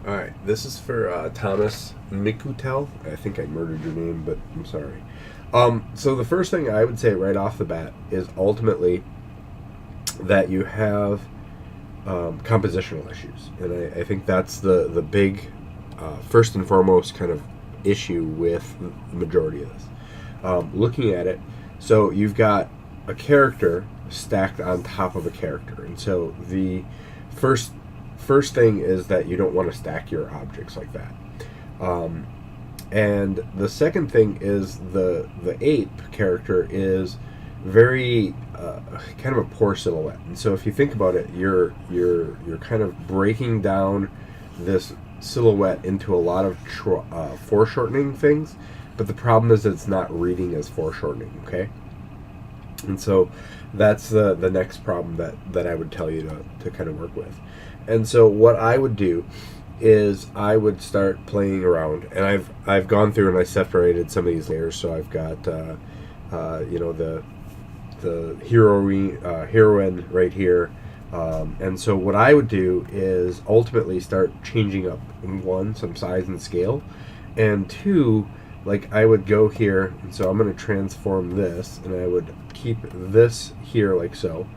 All right, this is for Tomasz Mikutel. I think I murdered your name, but I'm sorry. So the first thing I would say right off the bat is ultimately that you have compositional issues, and I think that's the big first and foremost kind of issue with the majority of this. Looking at it, so you've got a character stacked on top of a character, and so the first thing is that you don't want to stack your objects like that. And the second thing is the ape character is very kind of a poor silhouette. And so if you think about it, you're kind of breaking down this silhouette into a lot of foreshortening things, but the problem is it's not reading as foreshortening. Okay, and so that's the next problem that I would tell you to kind of work with. And so what I would do is I would start playing around, and I've gone through and I separated some of these layers. So I've got the heroine right here, and so what I would do is ultimately start changing up, one, some size and scale, and two, like I would go here, and so I'm going to transform this, and I would keep this here like so,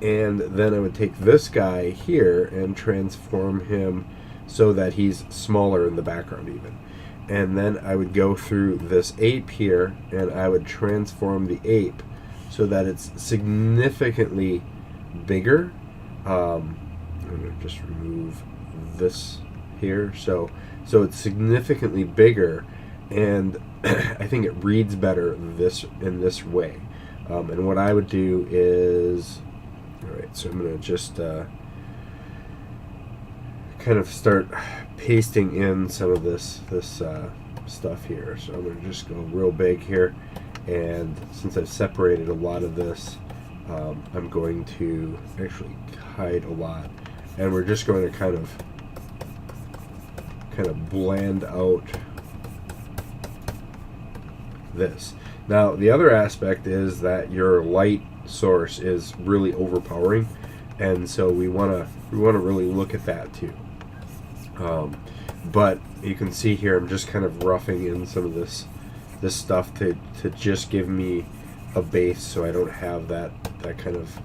and then I would take this guy here and transform him so that he's smaller in the background even. And then I would go through this ape here, and I would transform the ape so that it's significantly bigger. I'm going to just remove this here. So it's significantly bigger, and I think it reads better in this way. And what I would do is, all right, so I'm going to just kind of start pasting in some of this stuff here. So I'm going to just go real big here, and since I've separated a lot of this, I'm going to actually hide a lot, and we're just going to kind of blend out this. Now the other aspect is that your light source is really overpowering, and so we want to really look at that too. But you can see here I'm just kind of roughing in some of this stuff to just give me a base, so I don't have that kind of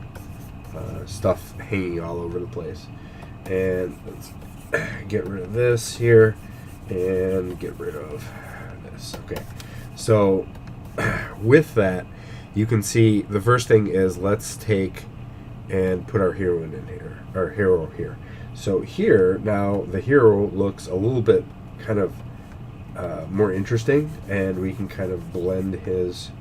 stuff hanging all over the place. And let's get rid of this here and get rid of this. Okay, so with that, you can see the first thing is, let's take and put our heroine in here, our hero here. So here now the hero looks a little bit kind of more interesting, and we can kind of blend his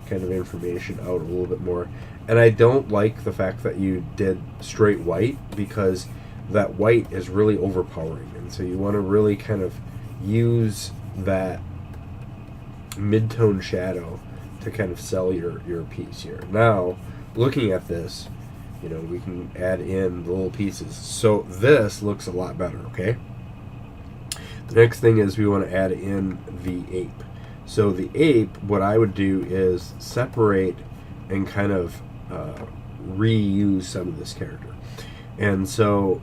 kind of information out a little bit more. And I don't like the fact that you did straight white, because that white is really overpowering, and so you want to really kind of use that mid-tone shadow to kind of sell your piece here. Now looking at this, we can add in the little pieces, so this looks a lot better. Okay, the next thing is we want to add in the ape. So the ape, what I would do is separate and kind of reuse some of this character. And so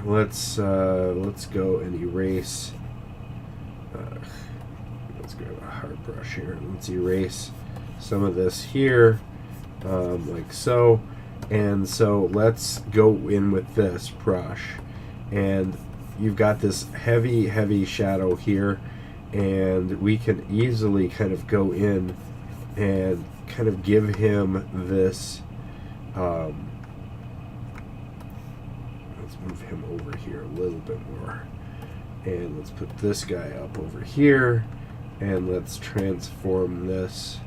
let's go and erase. Let's grab a hard brush here. Let's erase some of this here, like so. And so let's go in with this brush, and you've got this heavy shadow here, and we can easily kind of go in and kind of give him this, let's move him over here a little bit more, and let's put this guy up over here, and let's transform this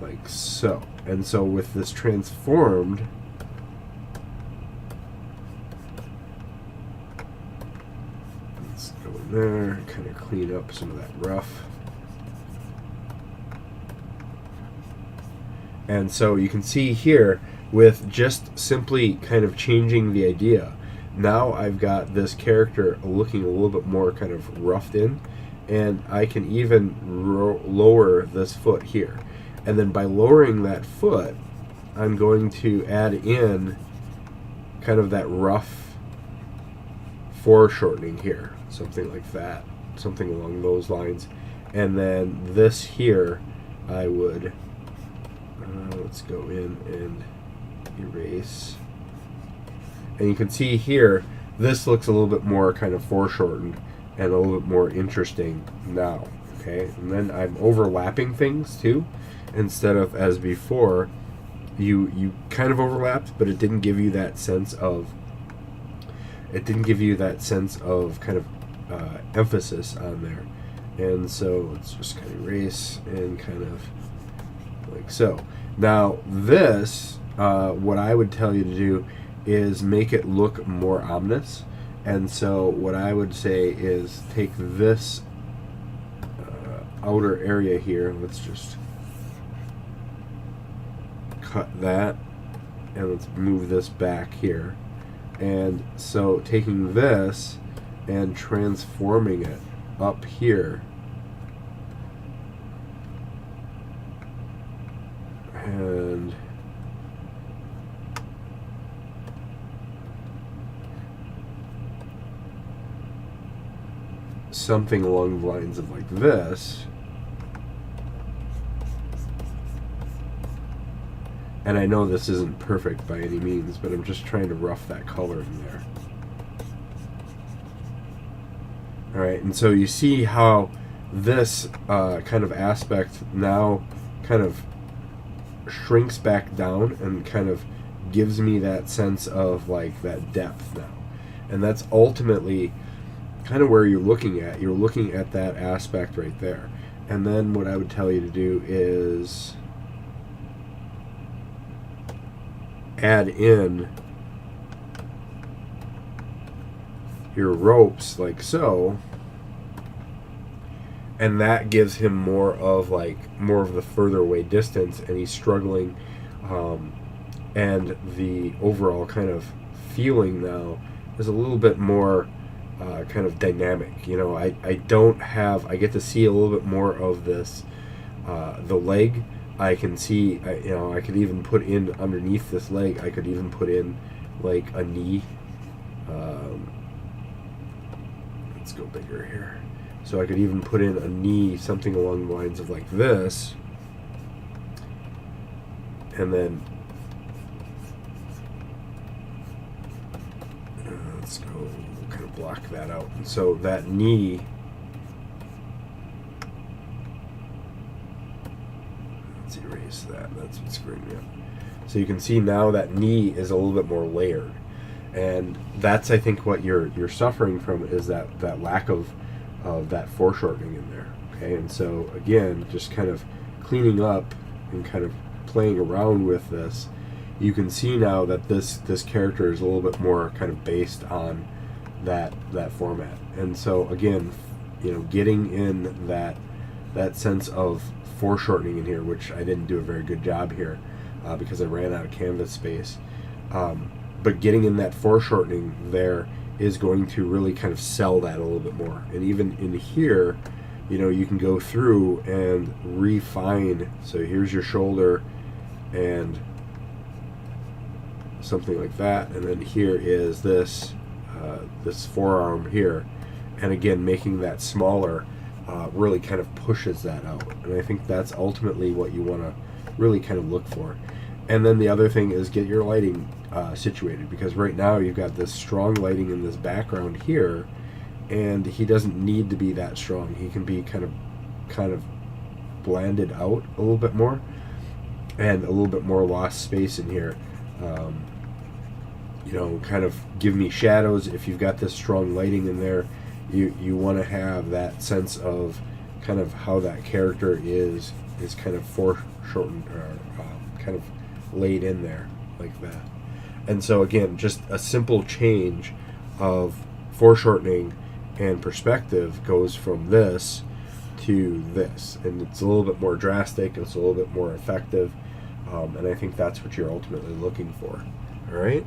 like so. And so with this transformed, let's go in there and kind of clean up some of that rough. And so you can see here, with just simply kind of changing the idea, now I've got this character looking a little bit more kind of roughed in, and I can even lower this foot here. And then by lowering that foot, I'm going to add in kind of that rough foreshortening here, something like that, something along those lines. And then this here, I would, let's go in and erase. And you can see here, this looks a little bit more kind of foreshortened and a little bit more interesting now, okay? And then I'm overlapping things too, instead of as before, you kind of overlapped, but it didn't give you that sense of, kind of emphasis on there. And so let's just kind of erase and kind of like so. Now this, what I would tell you to do is make it look more ominous. And so what I would say is take this outer area here, let's just cut that, and let's move this back here. And so taking this and transforming it up here, and something along the lines of like this. And I know this isn't perfect by any means, but I'm just trying to rough that color in there. Alright, and so you see how this kind of aspect now kind of shrinks back down and kind of gives me that sense of like that depth now. And that's ultimately kind of where you're looking at. You're looking at that aspect right there. And then what I would tell you to do is add in your ropes like so, and that gives him more of the further away distance, and he's struggling, and the overall kind of feeling now is a little bit more kind of dynamic. You know, I get to see a little bit more of this, the leg. I can see, I could even put in underneath this leg, I could even put in like a knee. Let's go bigger here. So I could even put in a knee, something along the lines of like this. And then, let's go kind of block that out. And so that knee, let's erase that. That's what's screwing me up. So you can see now that knee is a little bit more layered, and that's, I think, what you're suffering from, is that lack of that foreshortening in there. Okay, and so again, just kind of cleaning up and kind of playing around with this, you can see now that this character is a little bit more kind of based on that format. And so again, getting in that sense of foreshortening in here, which I didn't do a very good job here because I ran out of canvas space, but getting in that foreshortening there is going to really kind of sell that a little bit more. And even in here, you can go through and refine. So here's your shoulder and something like that, and then here is this this forearm here, and again, making that smaller really kind of pushes that out. And I think that's ultimately what you want to really kind of look for. And then the other thing is get your lighting situated, because right now you've got this strong lighting in this background here, and he doesn't need to be that strong. He can be kind of blended out a little bit more, and a little bit more lost space in here. Kind of give me shadows. If you've got this strong lighting in there, you want to have that sense of kind of how that character is kind of foreshortened, or kind of laid in there like that. And so again, just a simple change of foreshortening and perspective goes from this to this, and it's a little bit more drastic, it's a little bit more effective, and I think that's what you're ultimately looking for. All right.